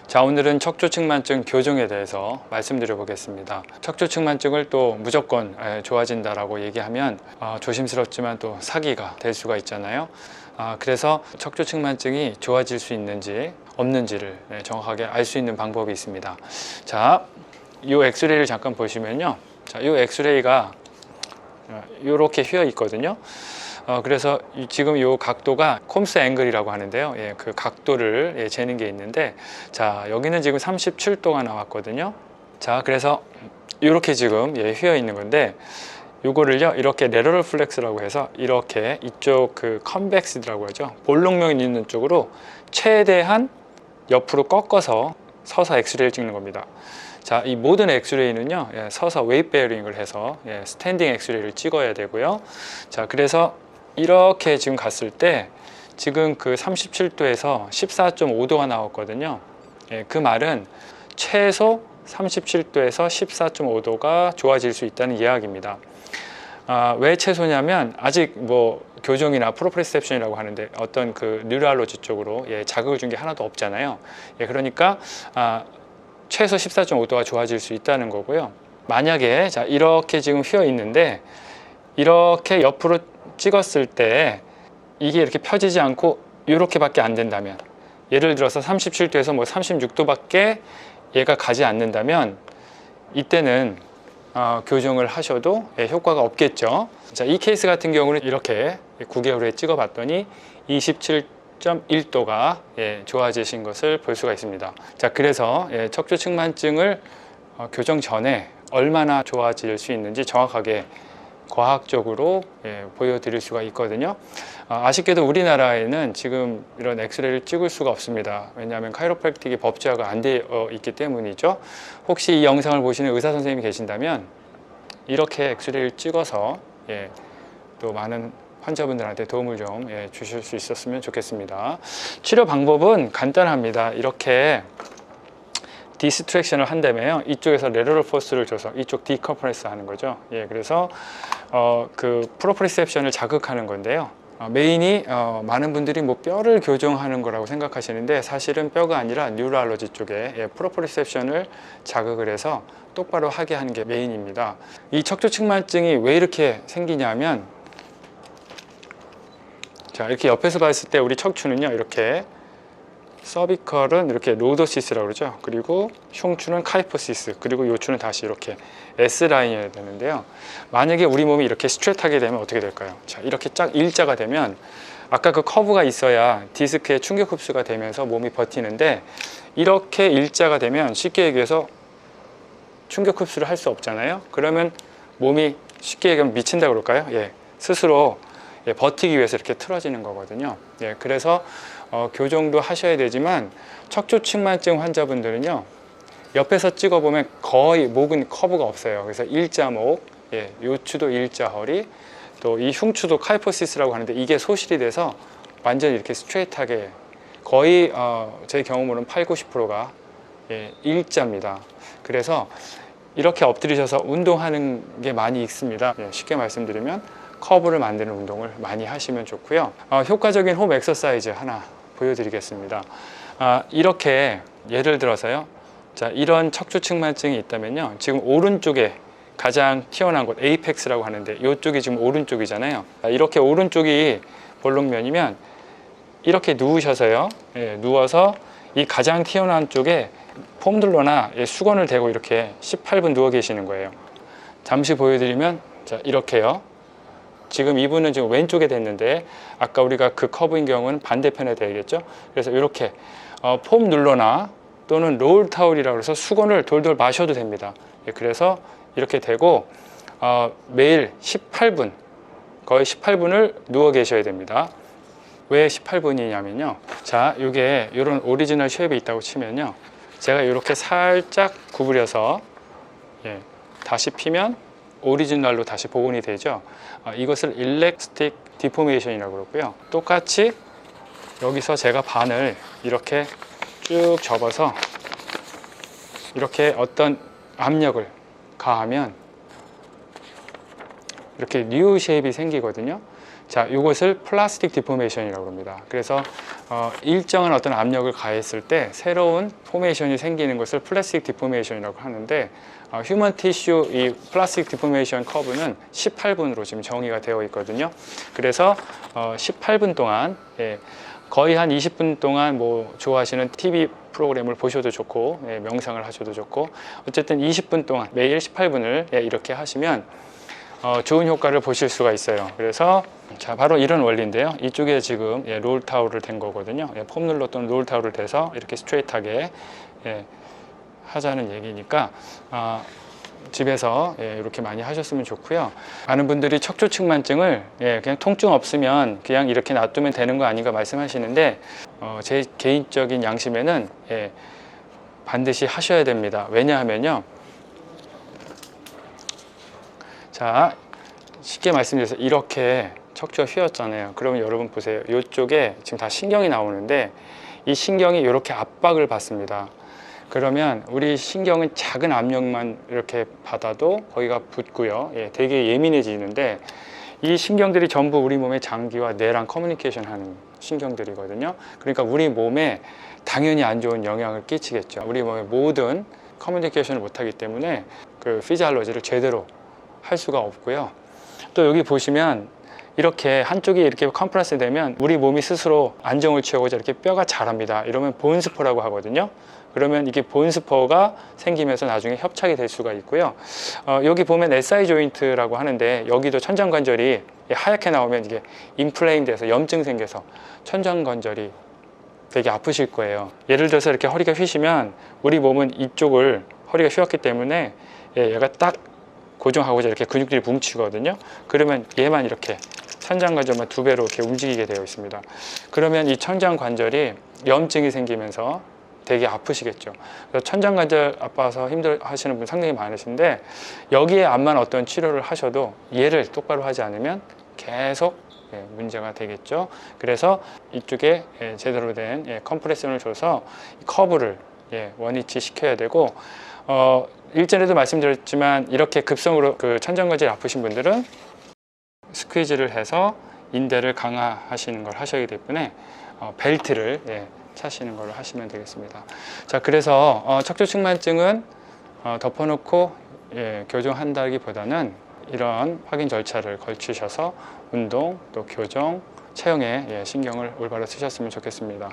자, 오늘은 척추측만증 교정에 대해서 말씀드려 보겠습니다. 척추측만증을 또 무조건 좋아진다라고 얘기하면 조심스럽지만 또 사기가 될 수가 있잖아요. 그래서 척추측만증이 좋아질 수 있는지 없는지를 정확하게 알 수 있는 방법이 있습니다. 자, 이 엑스레이를 잠깐 보시면요. 자, 이 엑스레이가 이렇게 휘어 있거든요. 그래서 지금 이 각도가 콤스 앵글이라고 하는데요. 그 각도를 재는 게 있는데, 자, 여기는 지금 37도가 나왔거든요. 자, 그래서 이렇게 지금 휘어 있는 건데, 요거를요 이렇게 레터럴 플렉스라고 해서 이렇게 이쪽 그 컨벡스라고 하죠. 볼록면이 있는 쪽으로 최대한 옆으로 꺾어서 서서 엑스레이를 찍는 겁니다. 자, 이 모든 엑스레이는요 서서 웨이트 베어링을 해서 스탠딩 엑스레이를 찍어야 되고요. 자, 그래서 이렇게 지금 갔을 때 지금 그 37도에서 14.5도가 나왔거든요. 그 말은 최소 37도에서 14.5도가 좋아질 수 있다는 이야기입니다. 왜 최소냐면 아직 뭐 교정이나 프로프리셉션이라고 하는데 어떤 그 뉴럴로지 쪽으로 자극을 준 게 하나도 없잖아요. 그러니까 최소 14.5도가 좋아질 수 있다는 거고요. 만약에 자, 이렇게 지금 휘어 있는데 이렇게 옆으로 찍었을 때 이게 이렇게 펴지지 않고 이렇게밖에 안 된다면, 예를 들어서 37도에서 뭐 36도밖에 얘가 가지 않는다면 이때는 교정을 하셔도 효과가 없겠죠. 자, 이 케이스 같은 경우는 이렇게 9개월 후에 찍어 봤더니 27.1도가 좋아지신 것을 볼 수가 있습니다. 자, 그래서 척추측만증을 교정 전에 얼마나 좋아질 수 있는지 정확하게 과학적으로 보여드릴 수가 있거든요. 아쉽게도 우리나라에는 지금 이런 엑스레이를 찍을 수가 없습니다. 왜냐하면 카이로프랙틱이 법제화가 안 되어 있기 때문이죠. 혹시 이 영상을 보시는 의사 선생님이 계신다면 이렇게 엑스레이를 찍어서 또 많은 환자분들한테 도움을 좀 주실 수 있었으면 좋겠습니다. 치료 방법은 간단합니다. 이렇게 디스트랙션을 한다며요. 이쪽에서 레터럴 포스를 줘서 이쪽 디컴프레스 하는 거죠. 그래서 그 프로프리셉션을 자극하는 건데요. 메인이 많은 분들이 뭐 뼈를 교정하는 거라고 생각하시는데 사실은 뼈가 아니라 뉴럴로지 쪽에 프로프리셉션을 자극을 해서 똑바로 하게 하는 게 메인입니다. 이 척추측만증이 왜 이렇게 생기냐면, 자, 이렇게 옆에서 봤을 때 우리 척추는요 이렇게 서비컬은 이렇게 로더시스라고 그러죠. 그리고 흉추는 카이포시스, 그리고 요추는 다시 이렇게 S라인이어야 되는데요. 만약에 우리 몸이 이렇게 스트레이트하게 되면 어떻게 될까요? 자, 이렇게 쫙 일자가 되면 아까 그 커브가 있어야 디스크에 충격 흡수가 되면서 몸이 버티는데, 이렇게 일자가 되면 쉽게 얘기해서 충격 흡수를 할 수 없잖아요. 그러면 몸이 쉽게 얘기하면 미친다고 그럴까요? 스스로 버티기 위해서 이렇게 틀어지는 거거든요. 그래서 교정도 하셔야 되지만 척추측만증 환자분들은요 옆에서 찍어보면 거의 목은 커브가 없어요. 그래서 일자목, 요추도 일자허리, 또 이 흉추도 카이포시스라고 하는데 이게 소실이 돼서 완전히 이렇게 스트레이트하게 거의 제 경험으로는 80~90%가 일자입니다. 그래서 이렇게 엎드리셔서 운동하는 게 많이 있습니다. 쉽게 말씀드리면 커브를 만드는 운동을 많이 하시면 좋고요. 효과적인 홈 엑서사이즈 하나 보여드리겠습니다. 이렇게 예를 들어서요. 자, 이런 척추측만증이 있다면요. 지금 오른쪽에 가장 튀어나온 곳 에이펙스라고 하는데 이쪽이 지금 오른쪽이잖아요. 이렇게 오른쪽이 볼록면이면 이렇게 누우셔서요. 누워서 이 가장 튀어나온 쪽에 폼들러나 수건을 대고 이렇게 18분 누워 계시는 거예요. 잠시 보여드리면, 자, 이렇게요. 지금 이분은 지금 왼쪽에 됐는데 아까 우리가 그 커브인 경우는 반대편에 되겠죠. 그래서 이렇게 폼 눌러나 또는 롤 타올이라고 해서 수건을 돌돌 마셔도 됩니다. 그래서 이렇게 되고 매일 18분, 거의 18분을 누워 계셔야 됩니다. 왜 18분이냐면요. 자, 이게 이런 오리지널 쉐입이 있다고 치면요. 제가 이렇게 살짝 구부려서 다시 피면 오리지널로 다시 복원이 되죠. 이것을 일렉스틱 디포메이션이라고 그러고요. 똑같이 여기서 제가 반을 이렇게 쭉 접어서 이렇게 어떤 압력을 가하면 이렇게 뉴 쉐입이 생기거든요. 자, 이것을 플라스틱 디포메이션이라고 합니다. 그래서 일정한 어떤 압력을 가했을 때 새로운 포메이션이 생기는 것을 플라스틱 디포메이션이라고 하는데, 휴먼 티슈 이 플라스틱 디포메이션 커브는 18분으로 지금 정의가 되어 있거든요. 그래서 18분 동안, 거의 한 20분 동안 뭐 좋아하시는 TV 프로그램을 보셔도 좋고, 명상을 하셔도 좋고, 어쨌든 20분 동안 매일 18분을 이렇게 하시면 좋은 효과를 보실 수가 있어요. 그래서 자, 바로 이런 원리인데요. 이쪽에 지금 롤 타올을 댄 거거든요. 폼롤러 또는 롤 타올을 대서 이렇게 스트레이트하게 하자는 얘기니까 집에서 이렇게 많이 하셨으면 좋고요. 많은 분들이 척추측만증을 그냥 통증 없으면 그냥 이렇게 놔두면 되는 거 아닌가 말씀하시는데, 제 개인적인 양심에는 반드시 하셔야 됩니다. 왜냐하면요, 자, 쉽게 말씀드려서 이렇게 척추가 휘었잖아요. 그러면 여러분 보세요. 이쪽에 지금 다 신경이 나오는데 이 신경이 이렇게 압박을 받습니다. 그러면 우리 신경은 작은 압력만 이렇게 받아도 거기가 붓고요. 되게 예민해지는데, 이 신경들이 전부 우리 몸의 장기와 뇌랑 커뮤니케이션 하는 신경들이거든요. 그러니까 우리 몸에 당연히 안 좋은 영향을 끼치겠죠. 우리 몸의 모든 커뮤니케이션을 못하기 때문에 그 피지올로지를 제대로 할 수가 없고요. 또 여기 보시면 이렇게 한쪽이 이렇게 컴프레스 되면 우리 몸이 스스로 안정을 취하고자 이렇게 뼈가 자랍니다. 이러면 본스포라고 하거든요. 그러면 이게 본스포가 생기면서 나중에 협착이 될 수가 있고요. 여기 보면 SI 조인트라고 하는데, 여기도 천장관절이 하얗게 나오면 이게 인플레임 돼서 염증 생겨서 천장관절이 되게 아프실 거예요. 예를 들어서 이렇게 허리가 휘시면 우리 몸은 이쪽을, 허리가 휘었기 때문에 얘가 딱 고정하고자 이렇게 근육들이 뭉치거든요. 그러면 얘만 이렇게 천장관절만 2배로 이렇게 움직이게 되어 있습니다. 그러면 이 천장관절이 염증이 생기면서 되게 아프시겠죠. 그래서 천장관절 아파서 힘들어 하시는 분 상당히 많으신데, 여기에 암만 어떤 치료를 하셔도 얘를 똑바로 하지 않으면 계속 문제가 되겠죠. 그래서 이쪽에 제대로 된 컴프레션을 줘서 커브를 원위치 시켜야 되고, 일전에도 말씀드렸지만 이렇게 급성으로 그 천장관절이 아프신 분들은 스퀴즈를 해서 인대를 강화하시는 걸 하셔야 되기 때문에 벨트를 차시는 걸로 하시면 되겠습니다. 자, 그래서 척추측만증은 덮어놓고 교정한다기보다는 이런 확인 절차를 걸치셔서 운동, 또 교정, 체형에 신경을 올바로 쓰셨으면 좋겠습니다.